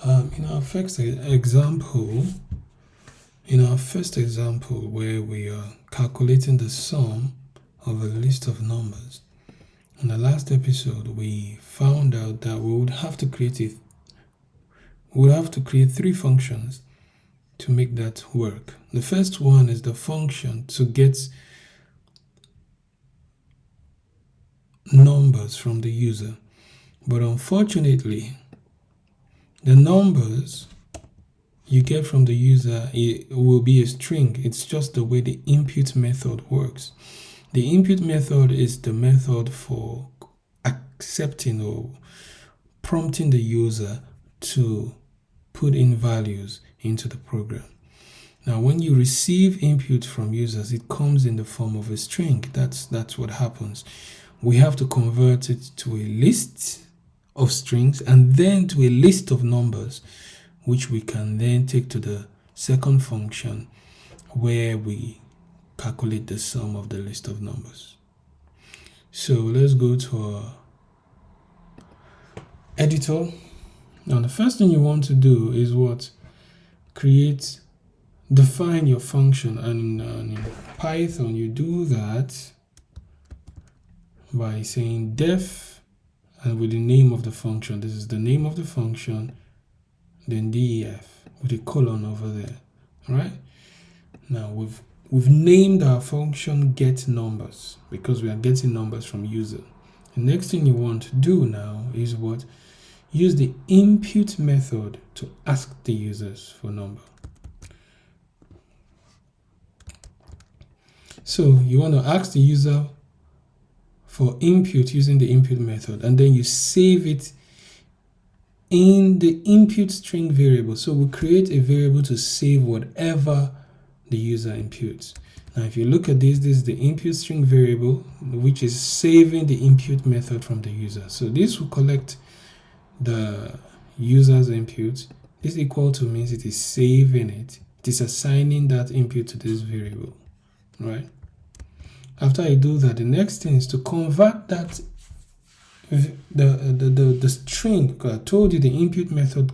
In our first example, where we are calculating the sum of a list of numbers, in the last episode we found out that we would have to create three functions to make that work. The first one is the function to get numbers from the user, but unfortunately the numbers you get from the user, it will be a string. It's just the way the input method works. The input method is the method for accepting or prompting the user to put in values into the program. Now, when you receive input from users, it comes in the form of a string. That's what happens. We have to convert it to a list of strings and then to a list of numbers, which we can then take to the second function where we calculate the sum of the list of numbers. So let's go to our editor. Now the first thing you want to do is define your function, and in Python you do that by saying def and with the name of the function. This is the name of the function, then def with a colon over there. All right, now we've named our function get numbers because we are getting numbers from user. The next thing you want to do now is use the input method to ask the users for number. So you want to ask the user for input using the input method, and then you save it in the input string variable. So we create a variable to save whatever the user inputs. Now if you look at this is the input string variable, which is saving the input method from the user. So this will collect the user's input. This equal to means it is saving it. It is assigning that input to this variable, right? After I do that, the next thing is to convert that the string. I told you the input method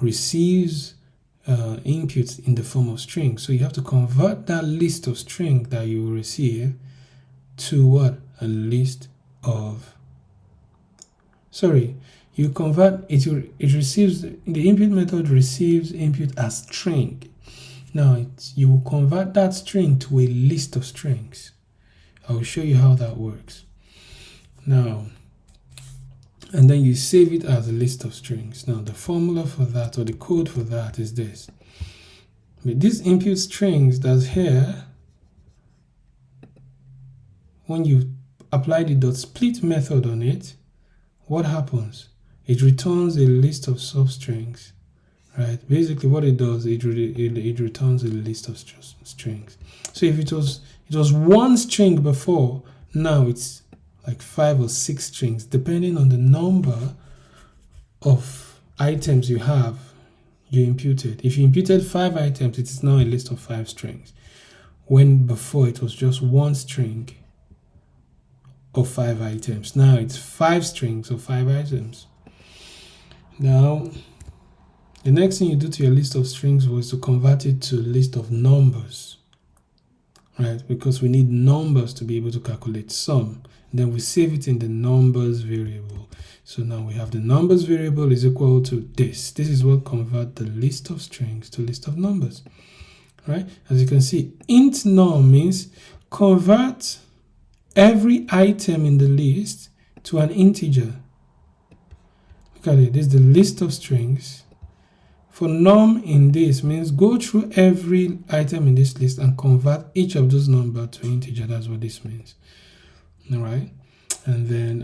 receives inputs in the form of string. So you have to convert that list of string that you will receive to what? A list of, you convert it. It receives, the input method receives input as string. Now you will convert that string to a list of strings. I will show you how that works now, and then you save it as a list of strings. Now the formula for that, or the code for that, is this. With these input strings that's here, when you apply the .split method on it, what happens? It returns a list of substrings. Right, basically what it does, it returns a list of strings. So if it was one string before, now it's like 5 or 6 strings, depending on the number of items you imputed. If you imputed 5 items, it is now a list of 5 strings, when before it was just one string of 5 items. Now it's 5 strings of 5 items. Now the next thing you do to your list of strings was to convert it to a list of numbers, right? Because we need numbers to be able to calculate sum. Then we save it in the numbers variable. So now we have the numbers variable is equal to this. This is what convert the list of strings to list of numbers, right? As you can see, int num means convert every item in the list to an integer. Look at it. This is the list of strings. For num in this means go through every item in this list and convert each of those numbers to integer. That's what this means. All right. And then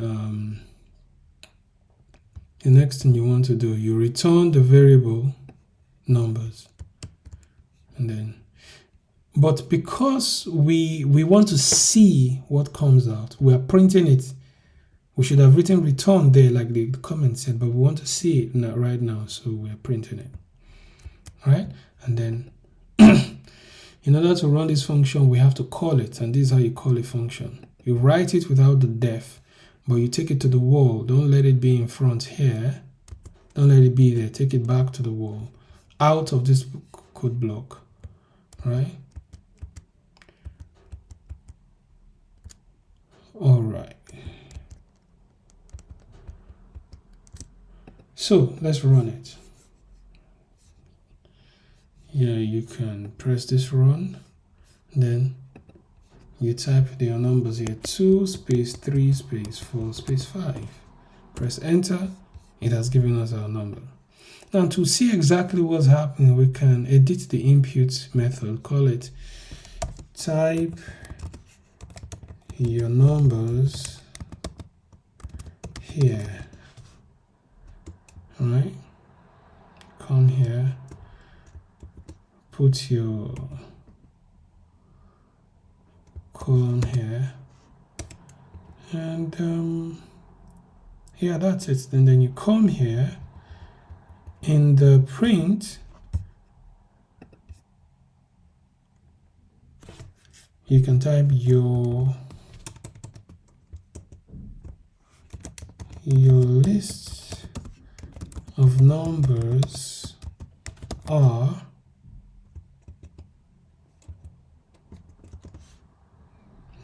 the next thing you want to do, you return the variable numbers. And then, but because we want to see what comes out, we are printing it. We should have written return there like the comment said, but we want to see it right now, so we are printing it. All right, and then in order to run this function, we have to call it, and this is how you call a function. You write it without the def, but you take it to the wall. Don't let it be in front here. Don't let it be there. Take it back to the wall, out of this code block, right? All right. So let's run it. Yeah, you can press this run, then you type your numbers here, 2 space 3 space 4 space 5. Press enter. It has given us our number. Now to see exactly what's happening, we can edit the input method. Call it type your numbers here. All right. Come here. Put your colon here, and yeah, that's it. And then you come here in the print, you can type your list of numbers are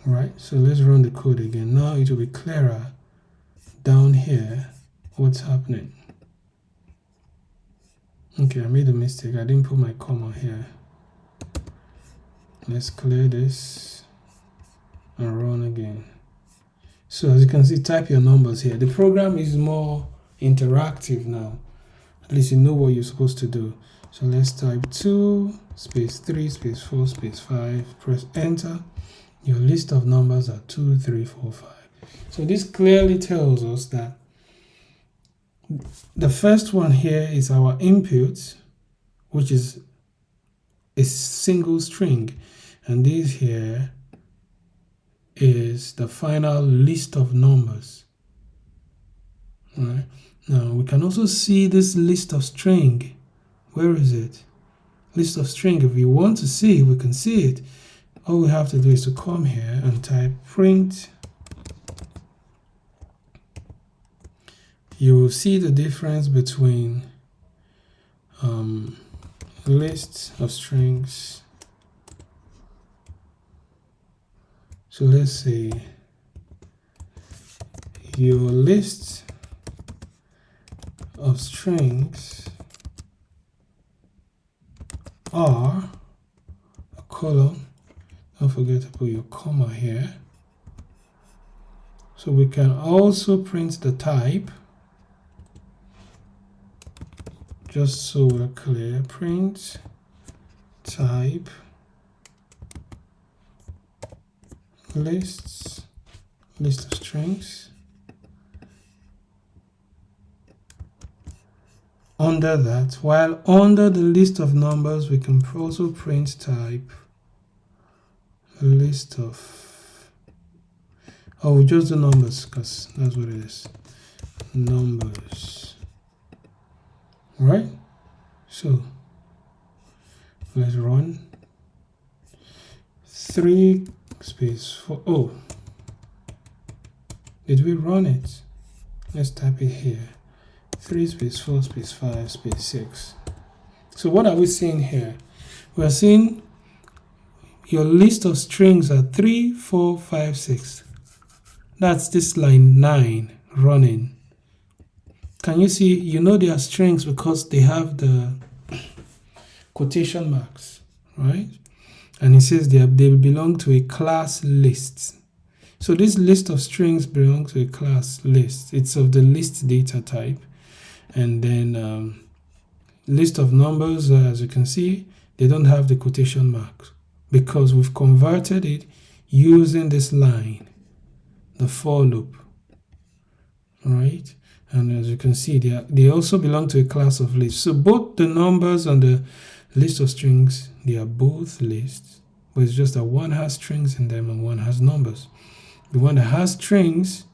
right. So let's run the code again. Now it will be clearer down here what's happening. Okay, I made a mistake. I didn't put my comma here. Let's clear this and run again. So as you can see, type your numbers here. The program is more interactive now. At least you know what you're supposed to do. So let's type 2 space 3 space 4 space 5. Press enter. Your list of numbers are 2, 3, 4, 5. So this clearly tells us that the first one here is our input, which is a single string, and this here is the final list of numbers. All right. Now we can also see this list of string. Where is it? List of string. If we want to see, we can see it. All we have to do is to come here and type print. You will see the difference between lists of strings. So let's say your list of strings are a colon. Don't forget to put your comma here. So we can also print the type. Just so we're clear, print type list of strings. Under that, while under the list of numbers, we can also print type list of, oh, just the numbers, because that's what it is, numbers. Right, so let's run 3 space 4. Oh, did we run it? Let's type it here, 3 space 4 space 5 space 6. So what are we seeing here? We're seeing your list of strings are 3, 4, 5, 6. That's this line 9 running. Can you see? You know they are strings because they have the quotation marks, right? And it says they belong to a class list. So this list of strings belongs to a class list. It's of the list data type. And then list of numbers, as you can see, they don't have the quotation marks because we've converted it using this line, the for loop, right? And as you can see, they also belong to a class of lists. So both the numbers and the list of strings, they are both lists, but it's just that one has strings in them and one has numbers. The one that has strings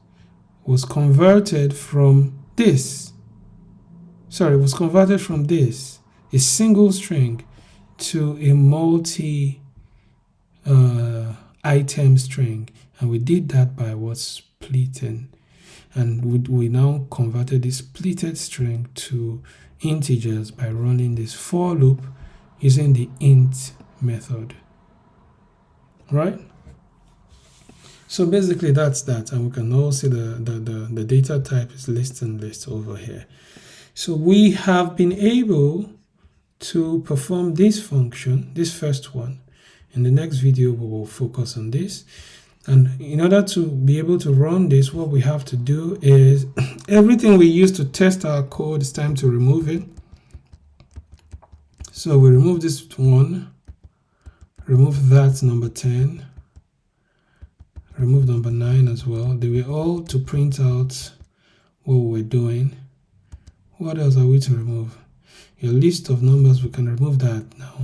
was converted from this. Sorry, was converted from this, a single string, to a multi-item string. And we did that by splitting. And we now converted this splitted string to integers by running this for loop using the int method, right? So basically that's that, and we can now see the data type is list and list over here. So we have been able to perform this function, this first one. In the next video we will focus on this. And in order to be able to run this, what we have to do is everything we use to test our code, it's time to remove it. So we remove this one, remove that number 10, remove number 9 as well. They were all to print out what we're doing. What else are we to remove? Your list of numbers, we can remove that now.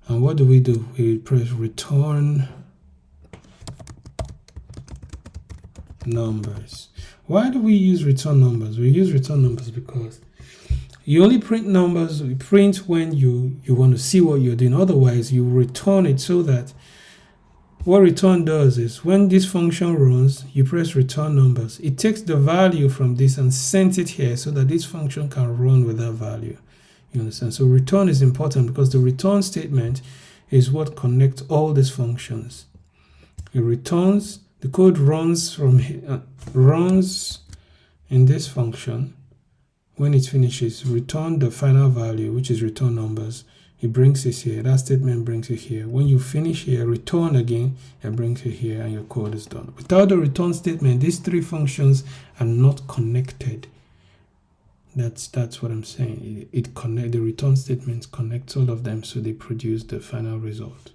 And what do? We press return numbers. Why do we use return numbers? We use return numbers because you only print numbers, you print when you want to see what you're doing. Otherwise, you return it, so that what return does is when this function runs, you press return numbers. It takes the value from this and sends it here so that this function can run with that value. You understand? So return is important because the return statement is what connects all these functions. It returns. The code runs runs in this function. When it finishes, return the final value, which is return numbers. It brings it here. That statement brings it here. When you finish here, return again, it brings it here, and your code is done. Without the return statement, these three functions are not connected. That's what I'm saying. The return statement connects all of them, so they produce the final result.